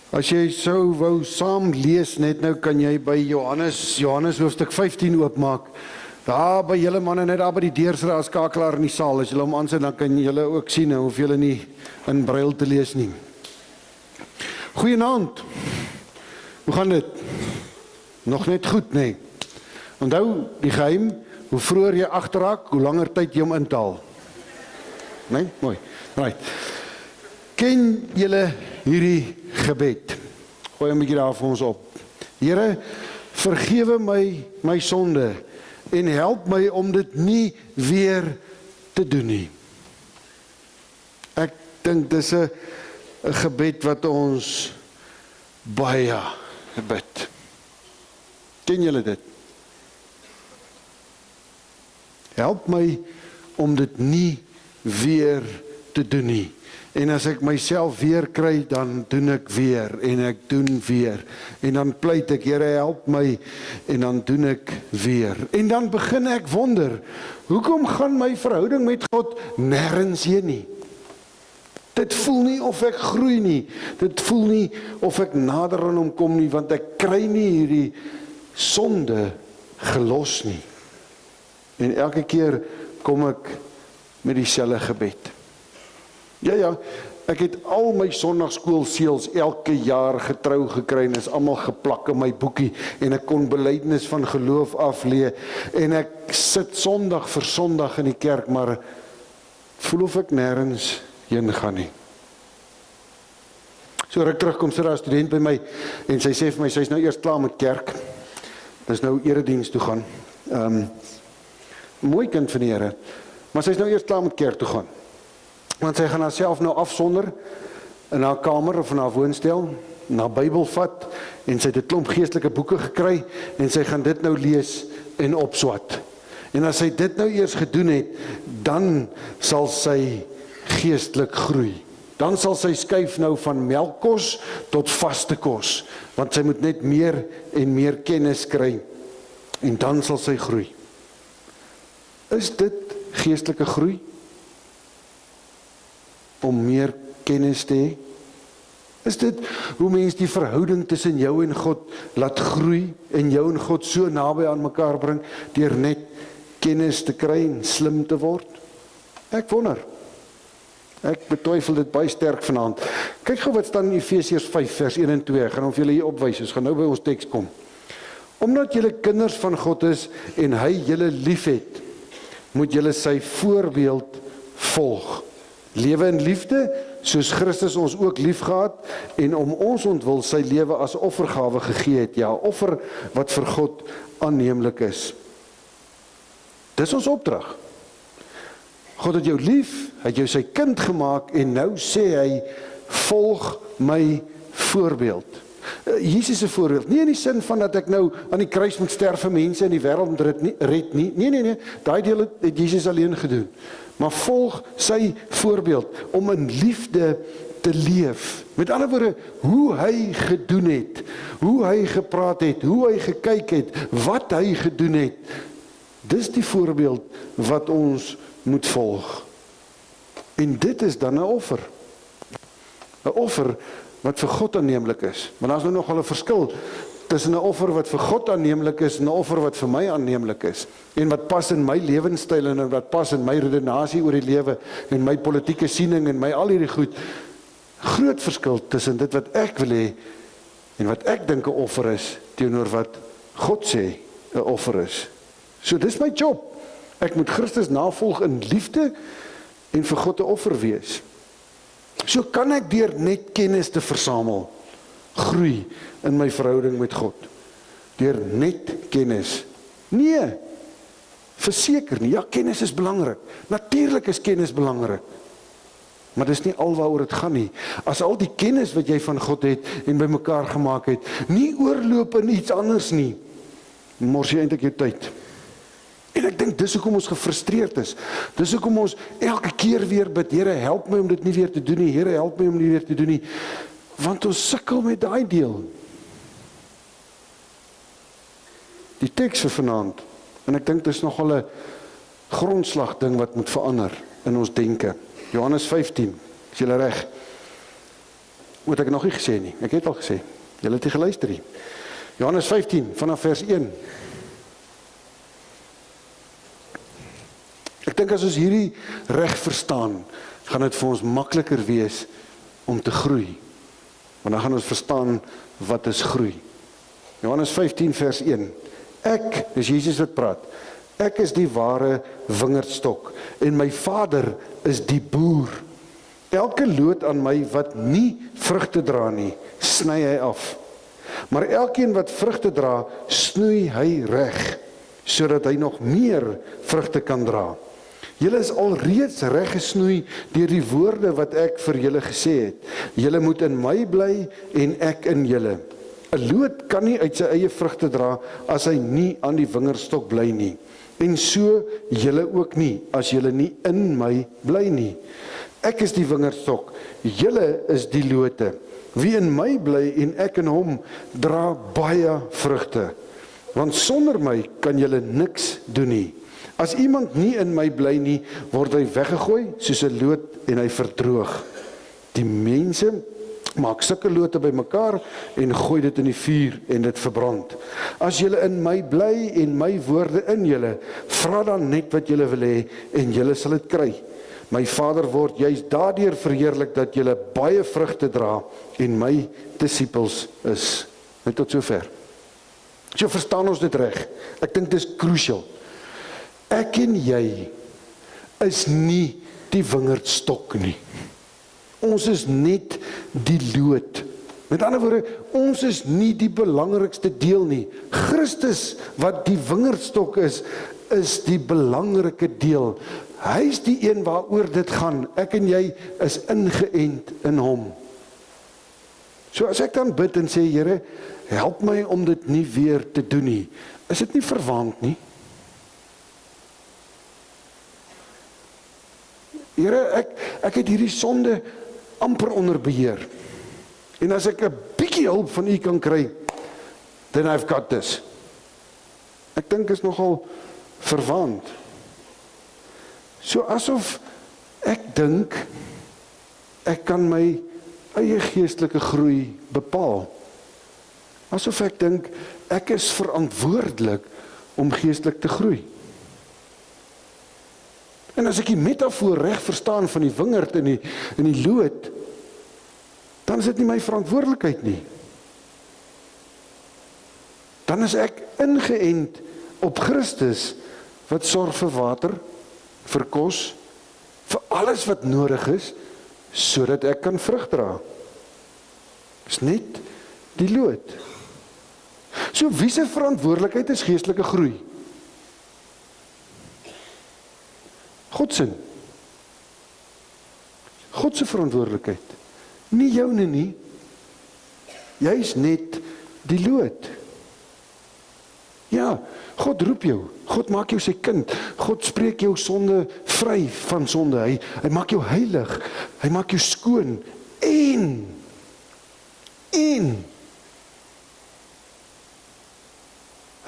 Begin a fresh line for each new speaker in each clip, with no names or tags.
As jy sou wou saam lees net nou, kan jy by Johannes hoofstuk 15 oopmaak. Daar by julle manne, net daar by die deursraad skakelaar in die saal. As julle hom aansit, dan kan julle ook sien, hoef julle nie in brail te lees nie. Goeienaand. Hoe gaan dit? Nog net goed, nee. Onthou die geheim, hoe vroeër jy agterraak, hoe langer tyd jy hom intaal. Nee, mooi. Right. Ken julle hierdie gebed? Gooi 'n bietjie daar vir ons op. Here, vergewe my sonde en help my om dit nie weer te doen nie. Ek dink dis 'n gebed wat ons baie bid. Ken julle dit? Help my om dit nie weer te doen nie. En as ek myself weer kry, dan doen ek weer, en ek doen weer. En dan pleit ek, Here, help my, en dan doen ek weer. En dan begin ek wonder, hoekom gaan my verhouding met God nêrens heen nie? Dit voel nie of ek groei nie. Dit voel nie of ek nader aan hom kom nie, want ek kry nie hierdie sonde gelos nie. En elke keer kom ek met dieselfde gebed. Ja, ek het al my sondagskoolseels elke jaar getrou gekry en is almal geplak in my boekie en ek kon belydenis van geloof aflee en ek sit Sondag vir Sondag in die kerk, maar voel of ek nêrens heen gaan nie. So ruk terug kom sit daar 'n student by my en sy sê vir my, sy's nou eers klaar met kerk. Dis nou erediens toe gaan. Mooi kind van die Here, maar sy's nou eers klaar met kerk toe gaan. Want sy gaan haarself nou afsonder in haar kamer of in haar woonstel, na Bybel vat, en sy het 'n klomp geestelike boeke gekry, en sy gaan dit nou lees en opswat. En as sy dit nou eers gedoen het, dan sal sy geestelik groei. Dan sal sy skuif nou van melkkos tot vaste kos, want sy moet net meer en meer kennis kry, en dan sal sy groei. Is dit geestelike groei? Om meer kennis te hê? Is dit hoe mens die verhouding tussen jou en God laat groei en jou en God so naby aan mekaar bring deur net kennis te kry en slim te word? Ek wonder. Ek betwyfel dit baie sterk vanaand. Kyk gou wat staan in Efesiërs 5 vers 1 en 2. Ek gaan hom vir julle hier opwys. Ons gaan nou by ons teks kom. Omdat julle kinders van God is en hy julle liefhet, moet julle sy voorbeeld volg. Lewe in liefde, soos Christus ons ook liefgehad en om ons ontwil sy lewe as offergawe gegee het. Ja, offer wat vir God aanneemlik is. Dis ons opdrag. God het jou lief, het jou sy kind gemaak en nou sê hy, volg my voorbeeld. Jesus se voorbeeld, nie in die sin van dat ek nou aan die kruis moet sterf vir mense in die wêreld red nie. Nee, daai deel het Jesus alleen gedoen. Maar volg sy voorbeeld om in liefde te leef. Met ander woorde, hoe hy gedoen het, hoe hy gepraat het, hoe hy gekyk het, wat hy gedoen het. Dis die voorbeeld wat ons moet volg. En dit is dan 'n offer. 'n Offer wat vir God aanneemlik is. Maar daar's nou nogal 'n verskil tussen 'n offer wat vir God aanneemlik is en 'n offer wat vir my aanneemlik is. En wat pas in my lewenstyl en wat pas in my redenasie oor die lewe en my politieke siening en my al hierdie goed. Groot verskil tussen dit wat ek wil hê en wat ek dink 'n offer is teenoor wat God sê 'n offer is. So dis my job. Ek moet Christus navolg in liefde en vir God 'n offer wees. So kan ek deur net kennis te versamel groei in my verhouding met God. Deur net kennis. Nee, verseker nie. Ja, kennis is belangrik. Natuurlik is kennis belangrik. Maar dis nie alwaaroor dit gaan nie. As al die kennis wat jy van God het en bymekaar gemaak het, nie oorloop in iets anders nie, mors jy eintlik jou tyd. En ek dink dis hoekom ons gefrustreerd is. Dis hoekom ons elke keer weer bid, Here, help my om dit nie weer te doen nie. Here, help my om nie weer te doen nie. Want ons sukkel met daai deel. Die teks vir vanaand, en ek dink dit is nogal 'n grondslag ding wat moet verander in ons denke. Johannes 15, is julle reg? Moet ek nog nie gesê nie, ek het al gesê, julle het nie geluister nie. Johannes 15, vanaf vers 1. Ek dink as ons hierdie reg verstaan, gaan dit vir ons makliker wees om te groei. Want dan gaan ons verstaan wat is groei. Johannes 15 vers 1. Ek, dis Jesus wat praat, ek is die ware wingerdstok en my Vader is die boer. Elke loot aan my wat nie vrugte dra nie, sny hy af. Maar elkeen wat vrugte dra, snoei hy reg, sodat hy nog meer vrugte kan dra. Julle is alreeds reg gesnoei deur die woorde wat ek vir julle gesê het. Julle moet in my bly en ek in julle. 'n Loot kan nie uit sy eie vrugte dra as hy nie aan die wingerdstok bly nie. En so julle ook nie, as julle nie in my bly nie. Ek is die wingerdstok, julle is die lote. Wie in my bly en ek in hom, dra baie vrugte. Want sonder my kan julle niks doen nie. As iemand nie in my bly nie, word hy weggegooi soos 'n loot en hy verdroog. Die mense maak sulke lote bymekaar en gooi dit in die vuur en dit verbrand. As julle in my bly en my woorde in julle, vra dan net wat julle wil hê en julle sal dit kry. My Vader word juist daardeur verheerlik dat julle baie vrugte dra en my disippels is. Net tot sover. So verstaan ons dit reg. Ek dink dit is crucial. Ek en jy is nie die wingerdstok nie. Ons is net die loot. Met ander woorde, ons is nie die belangrikste deel nie. Christus, wat die wingerdstok is die belangrike deel. Hy is die een waaroor dit gaan. Ek en jy is ingeënt in hom. So as ek dan bid en sê, Here, help my om dit nie weer te doen nie, is dit nie verwaand nie? Here, ek het hierdie sonde amper onder beheer. En as ek 'n bietjie hulp van U kan kry, then I've got this. Ek dink is nogal verwaand. So asof ek dink ek kan my eie geestelike groei bepaal. Asof ek dink ek is verantwoordelik om geestelik te groei. En as ek die metafoor reg verstaan van die wingerd en die loot, dan is dit nie my verantwoordelikheid nie. Dan is ek ingeënt op Christus wat sorg vir water, vir kos, vir alles wat nodig is, sodat ek kan vrug dra. Dis net die loot. So wie se verantwoordelikheid is geestelike groei? God se. God se verantwoordelikheid. Nie joune nie. Jy is net die loot. Ja, God roep jou. God maak jou sy kind. God spreek jou sonde vry van sonde. Hy maak jou heilig. Hy maak jou skoon. En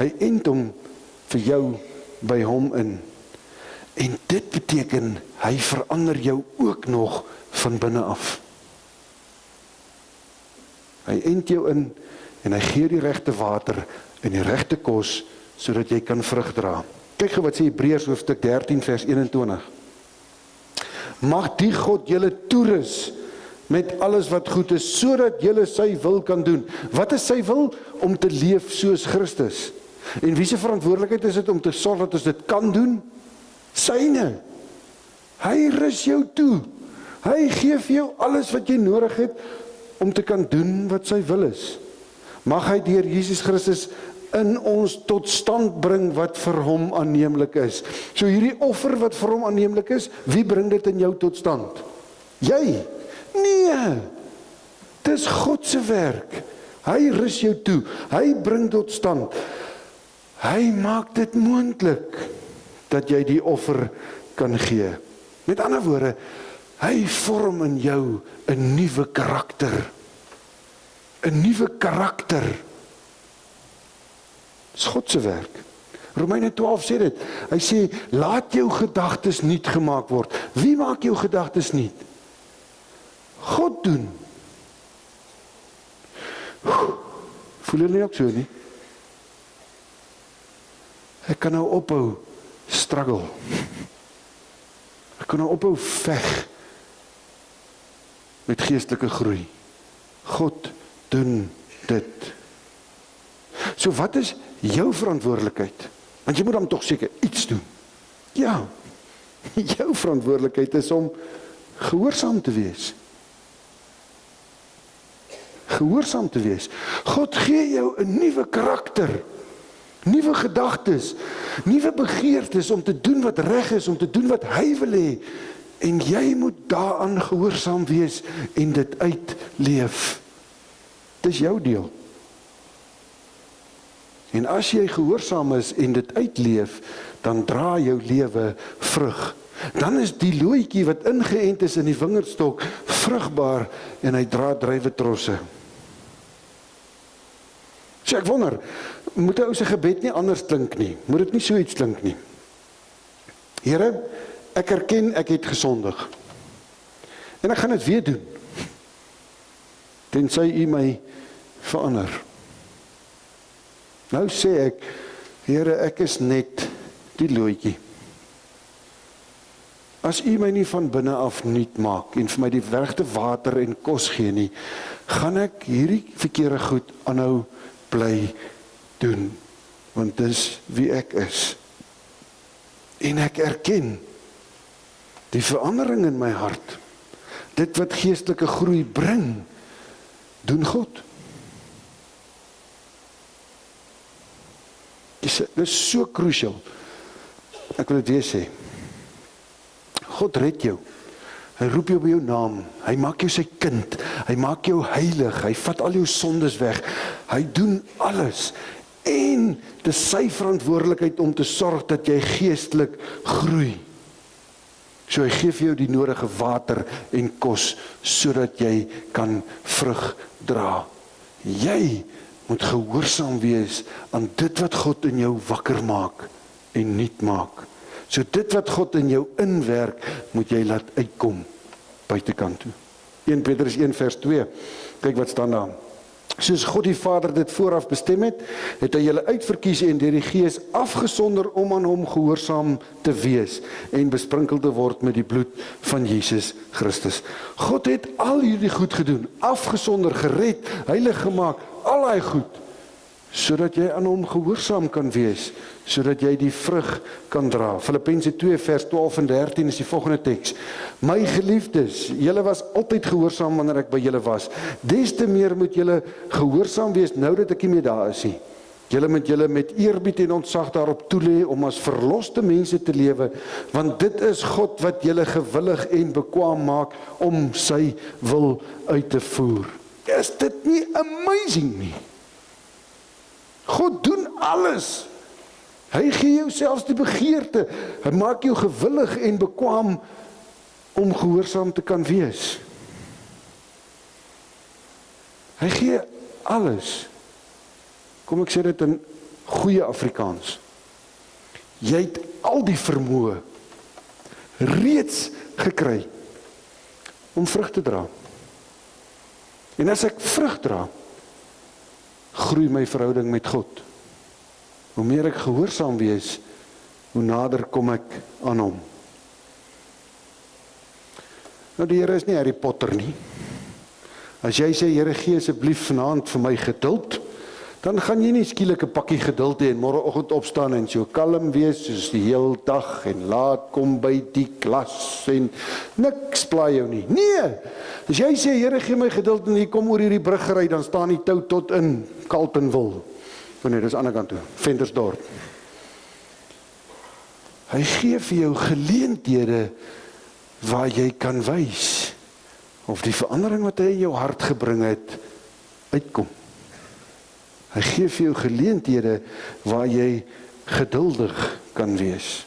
hy ent hom vir jou by hom in. En dit beteken, hy verander jou ook nog van binne af. Hy ent jou in, en hy gee die regte water, en die regte kos, sodat jy kan vrug dra. Kyk gou wat sê Hebreërs hoofstuk 13 vers 21. Mag die God julle toerus, met alles wat goed is, sodat julle sy wil kan doen. Wat is sy wil? Om te leef soos Christus. En wie se verantwoordelikheid is dit om te sorg dat ons dit kan doen? Syne. Hy rus jou toe. Hy gee vir jou alles wat jy nodig het om te kan doen wat sy wil is. Mag hy deur Jesus Christus in ons tot stand bring wat vir hom aanneemlik is. So hierdie offer wat vir hom aanneemlik is, wie bring dit in jou tot stand? Jy? Nee. Dis God se werk. Hy rus jou toe. Hy bring tot stand. Hy maak dit moontlik dat jy die offer kan gee. Met ander woorde, hy vorm in jou 'n nuwe karakter. 'n Nuwe karakter. Dis God se werk. Romeine 12 sê dit. Hy sê, laat jou gedagtes nuut gemaak word. Wie maak jou gedagtes nuut? God doen. Voel julle nie ook so nie? Ek kan nou ophou struggle. Ek kan nou ophou veg met geestelike groei. God doen dit. So wat is jou verantwoordelikheid? Want jy moet dan tog seker iets doen. Ja, jou verantwoordelikheid is om gehoorsaam te wees. Gehoorsaam te wees. God gee jou 'n nuwe karakter, nuwe gedagtes, nuwe begeertes om te doen wat reg is, om te doen wat hy wil hê. En jy moet daaraan gehoorsaam wees en dit uitleef. Dis jou deel. En as jy gehoorsaam is en dit uitleef, dan dra jou lewe vrug. Dan is die lootjie wat ingeënt is in die wingerdstok vrugbaar en hy dra druiwetrosse. So ek wonder, moet 'n ou se gebed nie anders klink nie? Moet dit nie so iets klink nie? Here, ek erken ek het gesondig. En ek gaan dit weer doen. Tensy U my verander. Nou sê ek, Here, ek is net die lootjie. As U my nie van binne af nuut maak en vir my die regte water en kos gee nie, gaan ek hierdie verkeerde goed aanhou bly doen, want dis wie ek is. En ek erken die verandering in my hart, dit wat geestelike groei bring, doen God. Dit is so crucial. Ek wil dit weer sê. God red jou. Hy roep jou by jou naam. Hy maak jou sy kind. Hy maak jou heilig. Hy vat al jou sondes weg. Hy doen alles. En dit is sy verantwoordelikheid om te sorg dat jy geestelik groei. So hy gee vir jou die nodige water en kos sodat jy kan vrug dra. Jy moet gehoorsaam wees aan dit wat God in jou wakker maak en nuut maak. So dit wat God in jou inwerk, moet jy laat uitkom buitekant toe. 1 Petrus 1 vers 2. Kyk wat staan daar. Soos God die Vader dit vooraf bestem het, het hy julle uitverkies en deur die Gees afgesonder om aan hom gehoorsaam te wees en besprinkel te word met die bloed van Jesus Christus. God het al hierdie goed gedoen, afgesonder, gered, heilig gemaak, al daai goed, sodat jy aan hom gehoorsaam kan wees, sodat jy die vrug kan dra. Filippense 2 vers 12 en 13 is die volgende teks. My geliefdes, julle was altyd gehoorsaam wanneer ek by julle was. Des te meer moet julle gehoorsaam wees nou dat ek nie meer daar is nie. Julle moet julle met eerbied en ontzag daarop toelê om as verloste mense te lewe, want dit is God wat julle gewillig en bekwaam maak om sy wil uit te voer. Is dit nie amazing nie? God doen alles. Hy gee jou selfs die begeerte. Hy maak jou gewillig en bekwaam om gehoorsaam te kan wees. Hy gee alles. Kom ek sê dit in goeie Afrikaans. Jy het al die vermoë reeds gekry om vrug te dra. En as ek vrug dra, groei my verhouding met God. Hoe meer ek gehoorsaam wees, hoe nader kom ek aan hom. Nou die Here is nie Harry Potter nie. As jy sê, Here gee asseblief vanaand vir my geduld, dan gaan jy nie skielik 'n pakkie geduld hê en môreoggend opstaan en so kalm wees soos die heel dag en laat kom by die klas en niks pla jou nie. Nee, as jy sê, Here gee my geduld en jy kom oor hierdie brug gery, dan staan die tou tot in Carletonville. Nee, dis aan die ander kant toe, Ventersdorp. Hy gee vir jou geleenthede waar jy kan wys of die verandering wat hy in jou hart gebring het, uitkom. Hy gee vir jou geleenthede waar jy geduldig kan wees.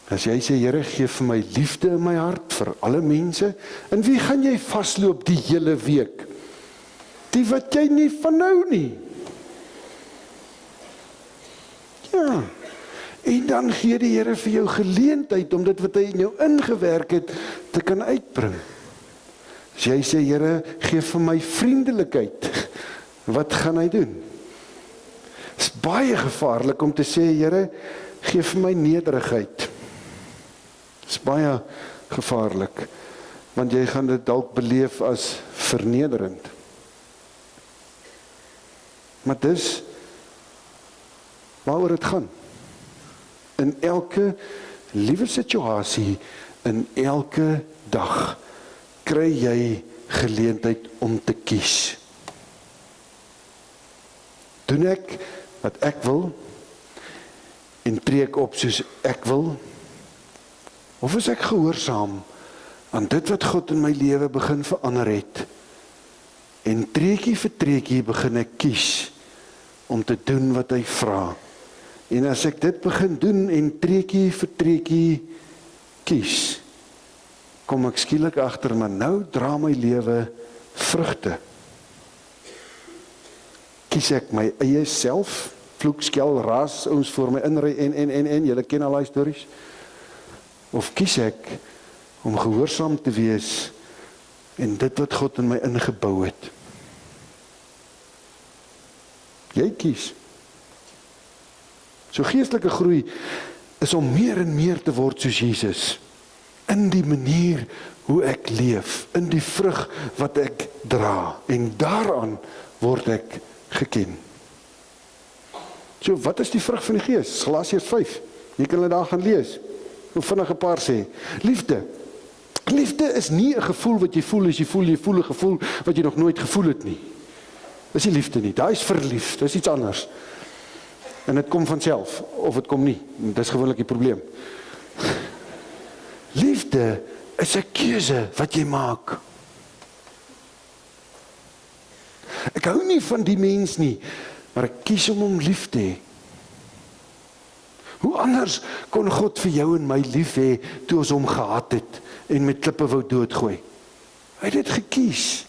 As jy sê, Here, gee vir my liefde in my hart vir alle mense, en wie gaan jy vasloop die hele week? Die wat jy nie vanhou nie. Ja, en dan gee die Here vir jou geleentheid om dit wat hy in jou ingewerk het, te kan uitbring. As jy sê, Here, gee vir my vriendelikheid, wat gaan hy doen? Het is baie gevaarlik om te sê, Here, gee vir my nederigheid. Het is baie gevaarlik, want jy gaan dit dalk beleef as vernederend. Maar dis waaroor het gaan. In elke liewe situasie, in elke dag, kry jy geleentheid om te kies. Doen ek wat ek wil, en tree ek op soos ek wil, of is ek gehoorsaam aan dit wat God in my lewe begin verander het, en treetjie vir treetjie begin ek kies, om te doen wat hy vra. En as ek dit begin doen, en treetjie vir treetjie kies, kom ek skielik agter, maar nou dra my lewe vrugte. Kies ek my eie self, vloek, skel, raas, ons voor my inry, en, julle ken al die stories, of kies ek om gehoorsaam te wees, en dit wat God in my ingebou het. Jy kies. So geestelike groei is om meer en meer te word soos Jesus, in die manier hoe ek leef, in die vrug wat ek dra, en daaraan word ek geken. So wat is die vrug van die Gees? Galasiërs 5, jy kan dit daar gaan lees, hoe vinnig 'n paar sê, liefde. Liefde is nie 'n gevoel wat jy voel as jy voel 'n gevoel wat jy nog nooit gevoel het nie. Dis nie liefde nie, daai is verlief, dis iets anders. En dit kom vanself, of dit kom nie, dis gewoonlik die probleem. Liefde is 'n keuse wat jy maak. Ek hou nie van die mens nie, maar ek kies om hom lief te hê. Hoe anders kon God vir jou en my lief hê toe ons hom gehaat het en met klippe wou doodgooi? Hy het dit gekies.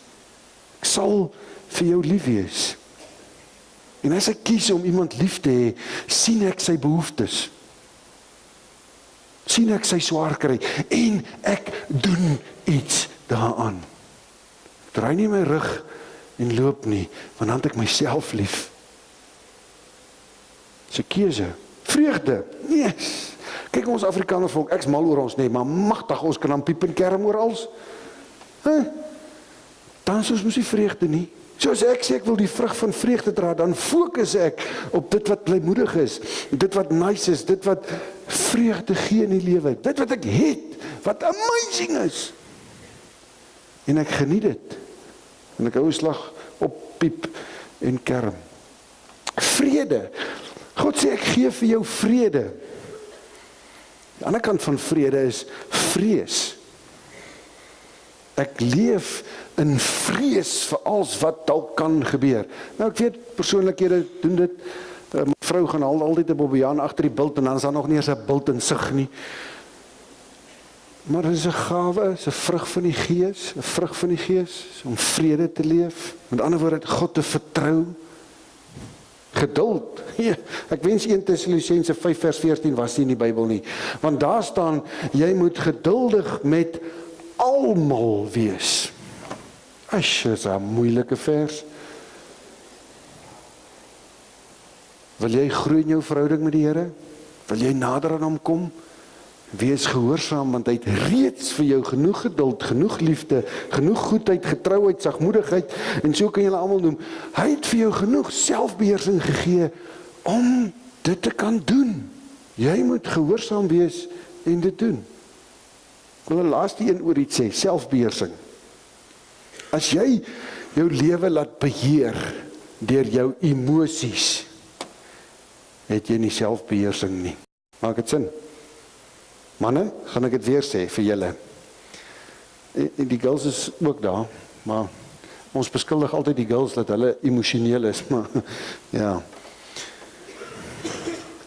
Ek sal vir jou lief wees. En as ek kies om iemand lief te hê, sien ek sy behoeftes. Sien ek sy swaar kry en ek doen iets daaraan. Ek draai nie my rug en loop nie, want dan het ek myself lief. Dis 'n keuse. Vreugde. Yes. Kyk ons Afrikaner volk, ek's mal oor ons nie, maar magtig ons kan dan piep en kerm oor alles. Dan soos mos die vreugde nie. Soos ek sê ek wil die vrug van vreugde dra, dan fokus ek op dit wat blymoedig is, dit wat nice is, dit wat vreugde gee in die lewe, dit wat ek het, wat amazing is. En ek geniet dit. En ek hou 'n slag op piep en kerm. Vrede. God sê ek gee vir jou vrede. Die ander kant van vrede is vrees. Ek leef in vrees vir alles wat dalk kan gebeur. Nou ek weet persoonlikhede doen dit. My vrou gaan altyd 'n bobbejaan agter die bult en dan is daar nog nie eens 'n bult in sig nie. Maar dit is 'n gawe, is 'n vrug van die Gees, 'n vrug van die Gees om vrede te leef. Met ander woorde, God te vertrou. Geduld. Ja, ek wens 1 Tessalonisense 5 vers 14 was nie in die Bybel nie. Want daar staan, jy moet geduldig met almal wees. As is 'n moeilike vers. Wil jy groei in jou verhouding met die Here? Wil jy nader aan hom kom? Wees gehoorsaam, want hy het reeds vir jou genoeg geduld, genoeg liefde, genoeg goedheid, getrouheid, sagmoedigheid, en so kan jy hulle almal noem. Hy het vir jou genoeg selfbeheersing gegee om dit te kan doen. Jy moet gehoorsaam wees en dit doen. Ek wil die laaste een oor iets sê, selfbeheersing. As jy jou lewe laat beheer deur jou emosies, het jy nie selfbeheersing nie. Maak dit sin? Manne, gaan ek dit weer sê vir julle. En die girls is ook daar, maar ons beskuldig altyd die girls dat hulle emosioneel is, maar ja.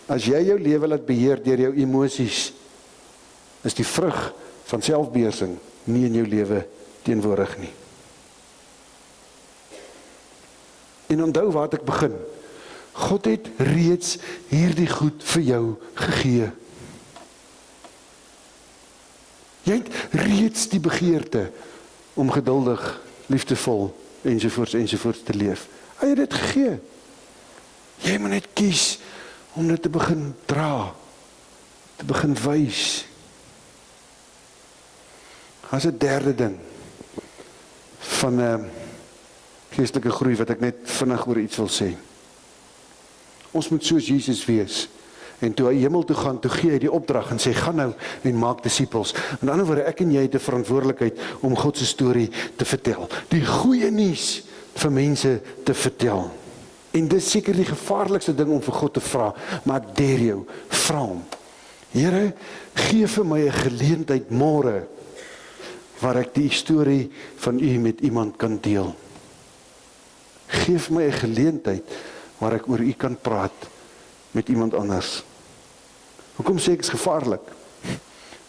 As jy jou lewe laat beheer deur jou emosies, is die vrug van selfbeheersing nie in jou lewe teenwoordig nie. En onthou waar ek begin. God het reeds hierdie goed vir jou gegee. Jy het reeds die begeerte om geduldig, liefdevol, ensovoorts te leef. Hy het dit gegee. Jy moet net kies om dit te begin dra, te begin wys. As 'n derde ding van geestelike groei wat ek net vinnig oor iets wil sê. Ons moet soos Jesus wees. En toe hy hemel toe gaan, toe gee hy die opdrag en sê, gaan nou en maak disippels. In ander woorde, ek en jy het 'n verantwoordelikheid om God se storie te vertel. Die goeie nuus vir mense te vertel. En dis seker die gevaarlikste ding om vir God te vra, maar ek dare jou, vra hom. Here, gee vir my 'n geleentheid môre waar ek die storie van u met iemand kan deel. Geef my 'n geleentheid waar ek oor u kan praat met iemand anders. Hoekom sê ek is gevaarlik?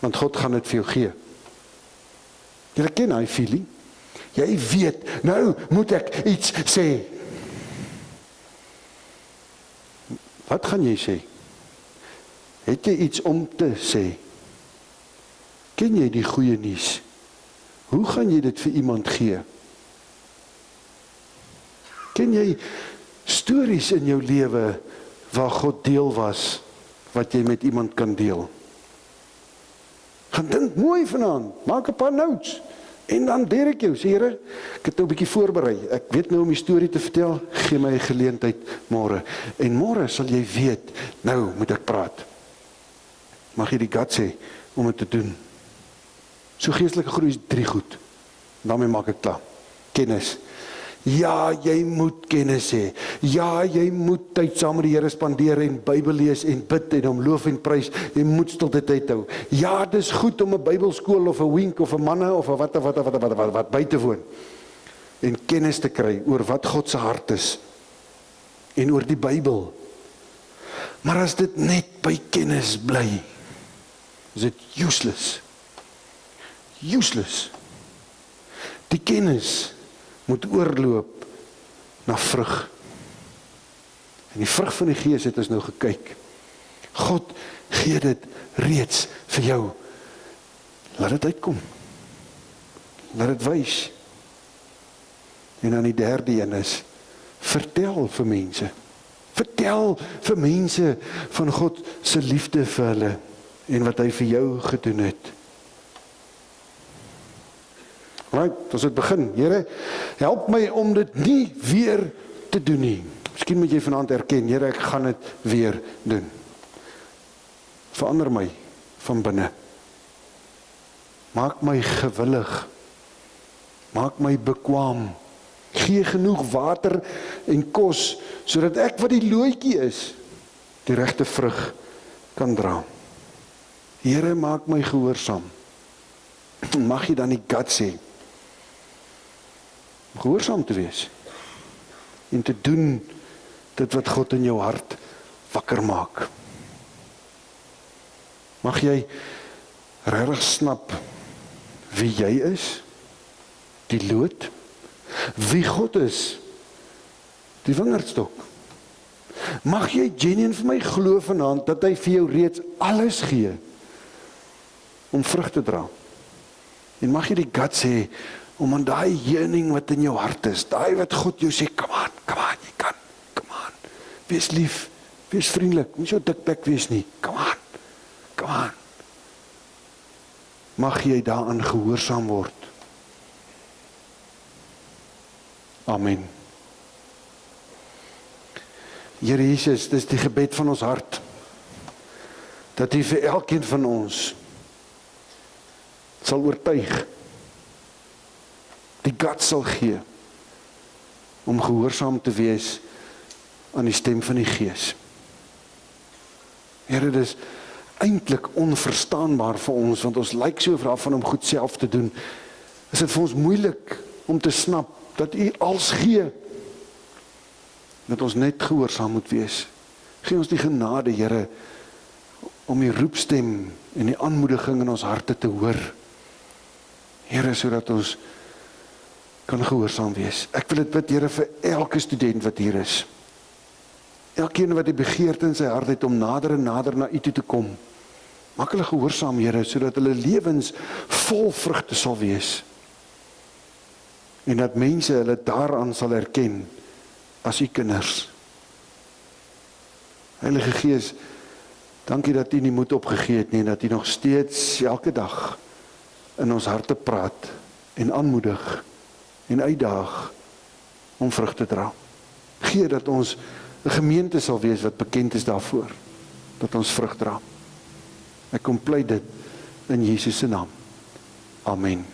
Want God gaan dit vir jou gee. Jy ken hy feeling. Jy weet, nou moet ek iets sê. Wat gaan jy sê? Het jy iets om te sê? Ken jy die goeie nuus? Hoe gaan jy dit vir iemand gee? Ken jy stories in jou lewe waar God deel was, wat jy met iemand kan deel? Gaan dink mooi vanaand, maak 'n paar notes, en dan leer ek jou, sê Here, ek het nou 'n bietjie voorberei, ek weet nou om die storie te vertel, gee my 'n geleentheid môre, en môre sal jy weet, nou moet ek praat. Mag jy die guts hê om dit te doen. So geestelike groei is 3 goed, daarmee maak ek klaar. Kennis. Ja, jy moet kennis hê. Ja, jy moet tyd saam met die Here spandeer en Bybel lees en bid en hom loof en prys. Jy moet stilte tyd hou. Ja, dis goed om 'n Bybelskool of 'n wink of 'n manne of 'n wat by te woon. En kennis te kry oor wat God se hart is en oor die Bybel. Maar as dit net by kennis bly, is dit useless. Useless. Die kennis moet oorloop na vrug. En die vrug van die Gees het ons nou gekyk. God gee dit reeds vir jou. Laat dit uitkom. Laat dit wys. En dan die derde een is, vertel vir mense. Vertel vir mense van God se liefde vir hulle en wat hy vir jou gedoen het. Right, ons het begin. Here, help my om dit nie weer te doen nie. Miskien moet jy vanaand erken, Here, ek gaan dit weer doen. Verander my van binne. Maak my gewillig. Maak my bekwaam. Gee genoeg water en kos, sodat ek wat die looitjie is, die regte vrug kan dra. Here, maak my gehoorsaam. Mag jy dan die guts hê om gehoorsaam te wees en te doen dit wat God in jou hart wakker maak. Mag jy regtig snap wie jy is, die loot, wie God is, die wingerdstok. Mag jy genuine vir my glo vanaand dat hy vir jou reeds alles gee om vrug te dra. En mag jy die guts hê om aan daai yearning wat in jou hart is, daai wat God jou sê, come on, jy kan, come on, wees lief, wees vriendelik, nie so dikbek wees nie, come on. Mag jy daaraan gehoorsaam word. Amen. Here Jesus, dis die gebed van ons hart, dat hy vir elkeen van ons sal oortuig, die guts sal gee, om gehoorsaam te wees aan die stem van die Gees. Here, dis eintlik onverstaanbaar vir ons, want ons lyk so ver af van om goed self te doen. Is dit vir ons moeilik om te snap dat U alles gee, dat ons net gehoorsaam moet wees. Gee ons die genade, Here, om die roepstem en die aanmoediging in ons harte te hoor. Here, sodat ons kan gehoorsaam wees. Ek wil dit bid, Here, vir elke student wat hier is. Elkeen wat die begeerte in sy hart het om nader en nader na U toe te kom. Maak hulle gehoorsaam, Here, sodat hulle lewens vol vrugte sal wees. En dat mense hulle daaraan sal herken as u kinders. Heilige Gees, dankie dat u nie moed opgegee het nie, dat u nog steeds elke dag in ons harte praat en aanmoedig en uitdaag om vrug te dra. Gee dat ons 'n gemeente sal wees wat bekend is daarvoor, dat ons vrug dra. Ek kom pleit dit in Jesus se naam. Amen.